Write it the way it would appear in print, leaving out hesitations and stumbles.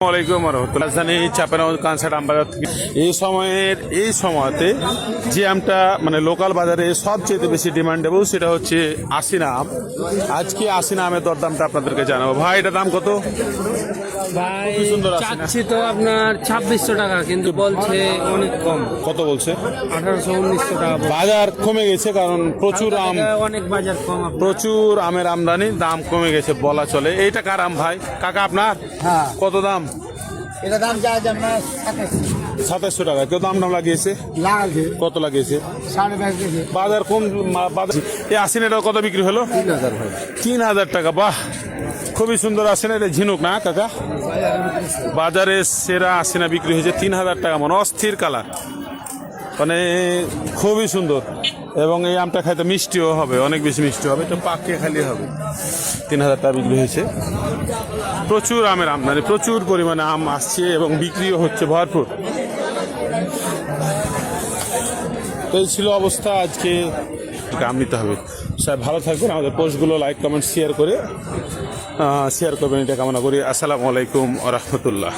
আসসালামাইকুম রহমতুল্লাহ। রাজধানী চাঁপাইনবাবগঞ্জ কানসাট আমবাজার থেকে এই সময়তে যে আমটা মানে লোকাল বাজারে সবচেয়ে বেশি ডিমান্ডেবল সেটা হচ্ছে আশিনা আম। আজকে আশিনা আমের দরদামটা আপনাদেরকে জানাবো। ভাই এটার দাম কত? ভাই খুবই সুন্দর আছে না? চাচ্ছি তো আপনার 2600 টাকা, কিন্তু বলছে অনেক কম, কত বলছে? 1800-1900 টাকা বলছে। বাজার কমে গেছে কারণ প্রচুর আম, অনেক বাজার কম আপনার। প্রচুর আমের আমদানি, দাম কমে গেছে বলা চলে। এইটা কার আম ভাই? কাকা আপনার? হ্যাঁ, কত দাম? এটা দাম যায় আপনার 2700 টাকা। কেউ দাম লাগিয়েছে? লাগাচ্ছে কত লাগিয়েছে? 5.5 কেজি বাজার কম। বাজার এই আশিনাটা কত বিক্রি হলো? 3000 ভাই। 3000 টাকা। বাহ, খুবই সুন্দর আশিনা। এটা ঝিনুক না কাকা? বাজারে সেরা আশিনা বিক্রি হয়েছে 3000 টাকা। মানে অস্থির কালার, মানে খুবই সুন্দর। এবং এই আমটা খাইতে মিষ্টিও হবে, অনেক বেশি মিষ্টি হবে। তো পাকে খালি হবে। 3000 টাকা বিক্রি হয়েছে। প্রচুর আমের আমদানি, প্রচুর পরিমাণে আম আসছে এবং বিক্রিও হচ্ছে ভরপুর। তো এই ছিল অবস্থা। আজকে আম নিতে হবে। স্যার ভালো থাকবেন। আমাদের পোস্টগুলো লাইক কমেন্ট শেয়ার করবেন, এটা কামনা করি। আসসালামু আলাইকুম ওয়া রাহমাতুল্লাহ।